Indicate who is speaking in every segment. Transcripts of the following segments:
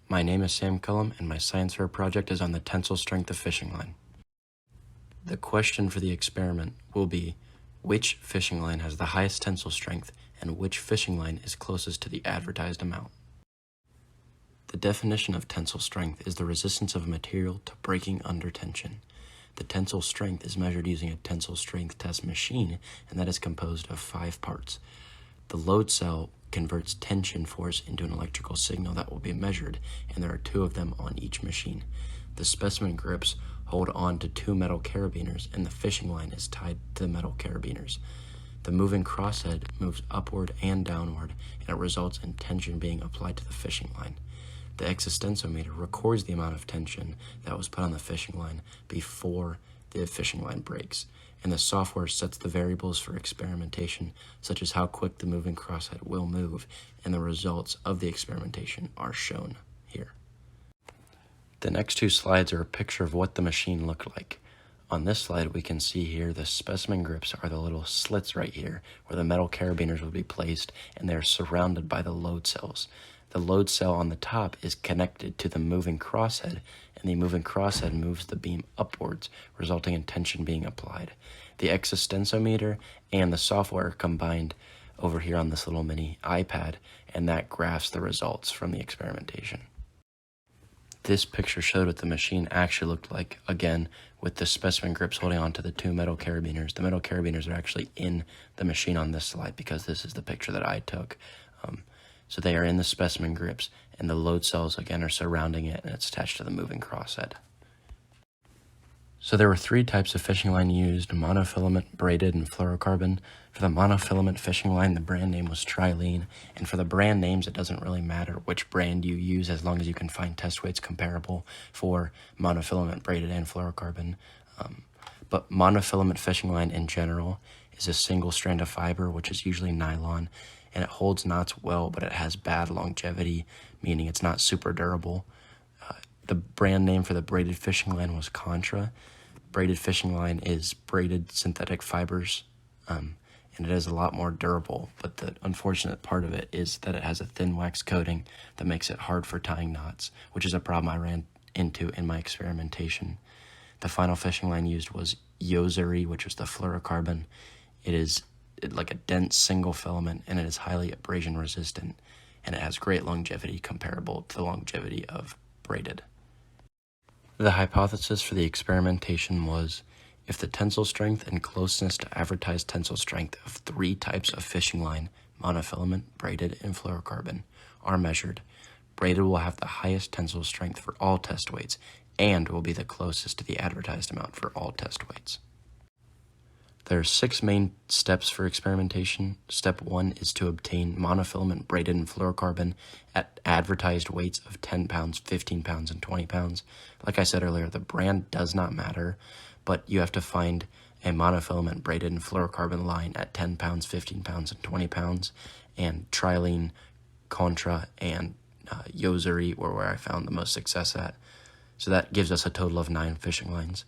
Speaker 1: My name is Sam Cullum, and my science fair project is on the tensile strength of fishing line. The question for the experiment will be, which fishing line has the highest tensile strength, and which fishing line is closest to the advertised amount? The definition of tensile strength is the resistance of a material to breaking under tension. The tensile strength is measured using a tensile strength test machine, and that is composed of 5 parts. The load cell converts tension force into an electrical signal that will be measured, and there are 2 of them on each machine. The specimen grips hold on to 2 metal carabiners, and the fishing line is tied to the metal carabiners. The moving crosshead moves upward and downward, and it results in tension being applied to the fishing line. The existensometer records the amount of tension that was put on the fishing line before the fishing line breaks, and the software sets the variables for experimentation, such as how quick the moving crosshead will move, and the results of the experimentation are shown here. The next 2 slides are a picture of what the machine looked like. On this slide, we can see here the specimen grips are the little slits right here where the metal carabiners will be placed, and they're surrounded by the load cells. The load cell on the top is connected to the moving crosshead, and the moving crosshead moves the beam upwards, resulting in tension being applied. The existensometer and the software are combined over here on this little mini iPad, and that graphs the results from the experimentation. This picture showed what the machine actually looked like, again, with the specimen grips holding on to the 2 metal carabiners. The metal carabiners are actually in the machine on this slide because this is the picture that I took. So they are in the specimen grips, and the load cells, again, are surrounding it, and it's attached to the moving crosshead. So there were 3 types of fishing line used: monofilament, braided, and fluorocarbon. For the monofilament fishing line, the brand name was Trilene, and for the brand names, it doesn't really matter which brand you use as long as you can find test weights comparable for monofilament, braided, and fluorocarbon. But monofilament fishing line in general is a single strand of fiber, which is usually nylon, and it holds knots well, but it has bad longevity, meaning it's not super durable. The brand name for the braided fishing line was Contra. Braided fishing line is braided synthetic fibers, and it is a lot more durable, but the unfortunate part of it is that it has a thin wax coating that makes it hard for tying knots, which is a problem I ran into in my experimentation. The final fishing line used was Yozuri, which was the fluorocarbon. It is like a dense single filament, and it is highly abrasion resistant, and it has great longevity comparable to the longevity of braided. The hypothesis for the experimentation was, if the tensile strength and closeness to advertised tensile strength of 3 types of fishing line, monofilament, braided, and fluorocarbon, are measured, braided will have the highest tensile strength for all test weights and will be the closest to the advertised amount for all test weights. There are 6 main steps for experimentation. Step 1 is to obtain monofilament, braided, and fluorocarbon at advertised weights of 10 pounds, 15 pounds, and 20 pounds. Like I said earlier, the brand does not matter, but you have to find a monofilament, braided, and fluorocarbon line at 10 pounds, 15 pounds, and 20 pounds, and Trilene, Contra, and Yozuri were where I found the most success at. So that gives us a total of 9 fishing lines.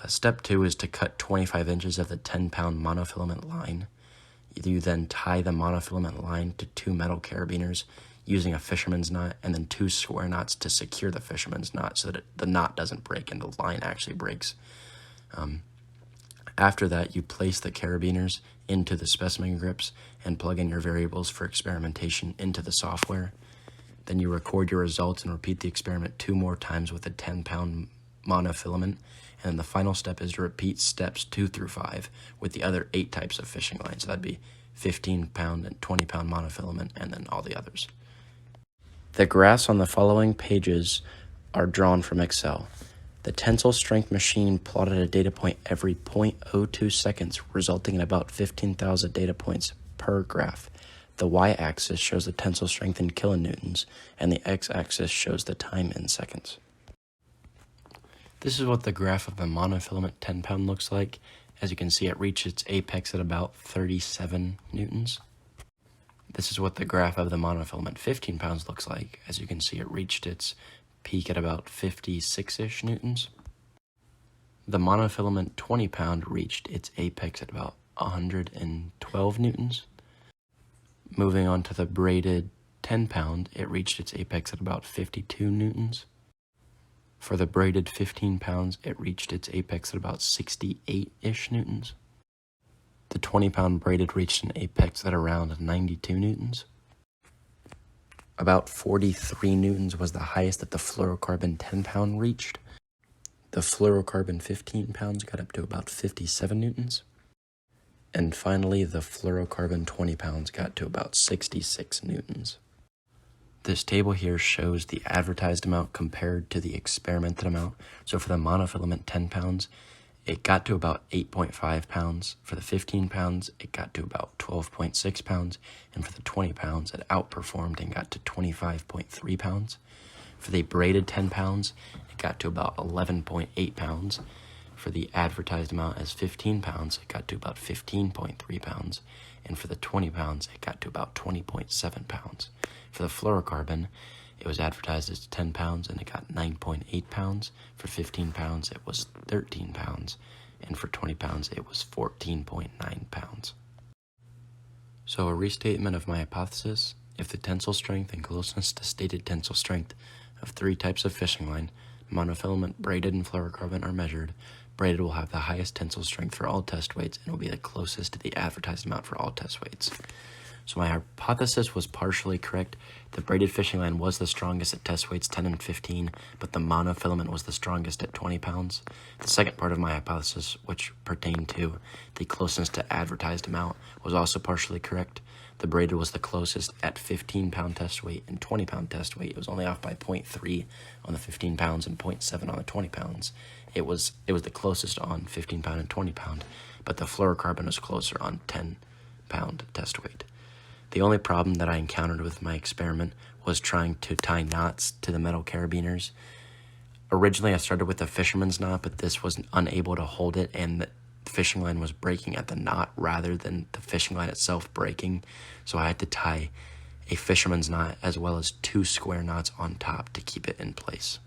Speaker 1: Step 2 is to cut 25 inches of the 10-pound monofilament line. You then tie the monofilament line to 2 metal carabiners using a fisherman's knot, and then 2 square knots to secure the fisherman's knot so that the knot doesn't break and the line actually breaks. After that, you place the carabiners into the specimen grips and plug in your variables for experimentation into the software. Then you record your results and repeat the experiment 2 more times with a 10-pound monofilament, and then the final step is to repeat steps 2 through 5 with the other 8 types of fishing lines. So that'd be 15-pound and 20-pound monofilament, and then all the others. The graphs on the following pages are drawn from Excel. The tensile strength machine plotted a data point every 0.02 seconds, resulting in about 15,000 data points per graph. The y-axis shows the tensile strength in kilonewtons, and the x-axis shows the time in seconds. This is what the graph of the monofilament 10-pound looks like. As you can see, it reached its apex at about 37 newtons. This is what the graph of the monofilament 15 pounds looks like. As you can see, it reached its peak at about 56-ish newtons. The monofilament 20-pound reached its apex at about 112 newtons. Moving on to the braided 10 pound, it reached its apex at about 52 newtons. For the braided 15 pounds, it reached its apex at about 68-ish newtons. The 20 pound braided reached an apex at around 92 newtons. About 43 newtons was the highest that the fluorocarbon 10 pound reached. The fluorocarbon 15 pounds got up to about 57 newtons. And finally, the fluorocarbon 20 pounds got to about 66 newtons. This table here shows the advertised amount compared to the experimented amount. So for the monofilament 10 pounds, it got to about 8.5 pounds. For the 15 pounds, it got to about 12.6 pounds. And for the 20 pounds, it outperformed and got to 25.3 pounds. For the braided 10 pounds, it got to about 11.8 pounds. For the advertised amount as 15 pounds, it got to about 15.3 pounds. And for the 20 pounds, it got to about 20.7 pounds. For the fluorocarbon, it was advertised as 10 pounds and it got 9.8 pounds. For 15 pounds, it was 13 pounds. And for 20 pounds, it was 14.9 pounds. So a restatement of my hypothesis: if the tensile strength and closeness to stated tensile strength of three types of fishing line, monofilament, braided, and fluorocarbon, are measured, braided will have the highest tensile strength for all test weights and will be the closest to the advertised amount for all test weights. So my hypothesis was partially correct. The braided fishing line was the strongest at test weights 10 and 15, but the monofilament was the strongest at 20 pounds. The second part of my hypothesis, which pertained to the closeness to advertised amount, was also partially correct. The braided was the closest at 15-pound test weight and 20-pound test weight. It was only off by 0.3 on the 15 pounds and 0.7 on the 20 pounds. It was the closest on 15-pound and 20-pound, but the fluorocarbon was closer on 10-pound test weight. The only problem that I encountered with my experiment was trying to tie knots to the metal carabiners. Originally, I started with a fisherman's knot, but this was unable to hold it, and the fishing line was breaking at the knot rather than the fishing line itself breaking. So I had to tie a fisherman's knot as well as 2 square knots on top to keep it in place.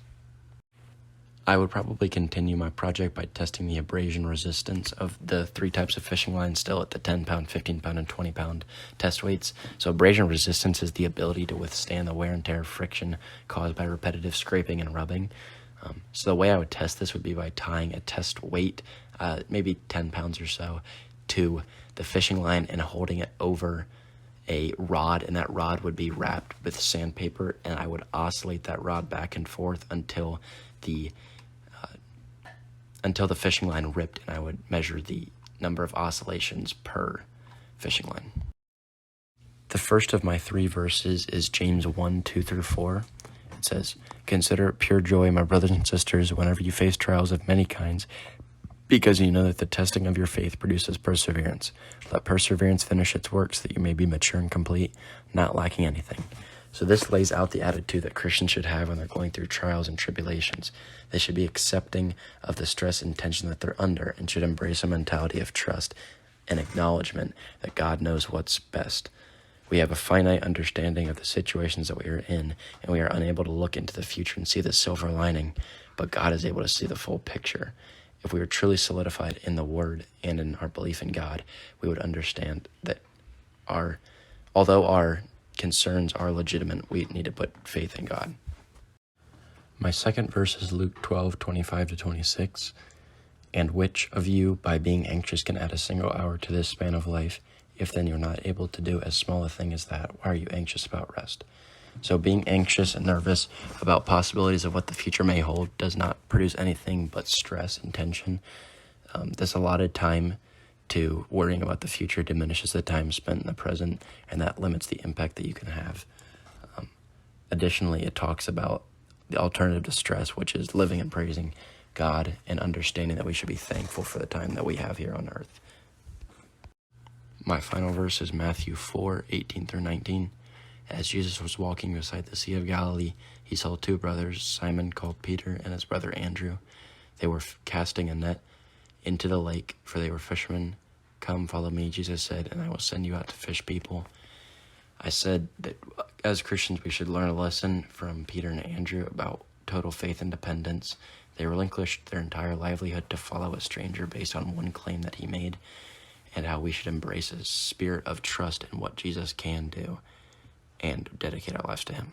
Speaker 1: I would probably continue my project by testing the abrasion resistance of the 3 types of fishing lines still at the 10-pound, 15-pound, and 20-pound test weights. So abrasion resistance is the ability to withstand the wear and tear friction caused by repetitive scraping and rubbing. So the way I would test this would be by tying a test weight, maybe 10 pounds or so, to the fishing line and holding it over a rod, and that rod would be wrapped with sandpaper, and I would oscillate that rod back and forth until the fishing line ripped, and I would measure the number of oscillations per fishing line. The first of my 3 verses is James 1, 2 through 4. It says, "Consider it pure joy, my brothers and sisters, whenever you face trials of many kinds, because you know that the testing of your faith produces perseverance. Let perseverance finish its work, so that you may be mature and complete, not lacking anything." So this lays out the attitude that Christians should have when they're going through trials and tribulations. They should be accepting of the stress and tension that they're under, and should embrace a mentality of trust and acknowledgement that God knows what's best. We have a finite understanding of the situations that we are in, and we are unable to look into the future and see the silver lining, but God is able to see the full picture. If we were truly solidified in the Word and in our belief in God, we would understand that although our concerns are legitimate, we need to put faith in God. My second verse is Luke 12, 25 to 26. "And which of you, by being anxious, can add a single hour to this span of life? If then you're not able to do as small a thing as that, why are you anxious about rest?" So being anxious and nervous about possibilities of what the future may hold does not produce anything but stress and tension. This allotted time to worrying about the future diminishes the time spent in the present, and that limits the impact that you can have. Additionally, it talks about the alternative to stress, which is living and praising God and understanding that we should be thankful for the time that we have here on earth. My final verse is Matthew 4, 18 through 19. "As Jesus was walking beside the Sea of Galilee, he saw 2 brothers, Simon called Peter and his brother Andrew. They were casting a net into the lake, for they were fishermen. 'Come, follow me,' Jesus said, 'and I will send you out to fish people.'" I said that as Christians we should learn a lesson from Peter and Andrew about total faith and dependence. They relinquished their entire livelihood to follow a stranger based on one claim that he made, and how we should embrace a spirit of trust in what Jesus can do. and dedicate our lives to Him.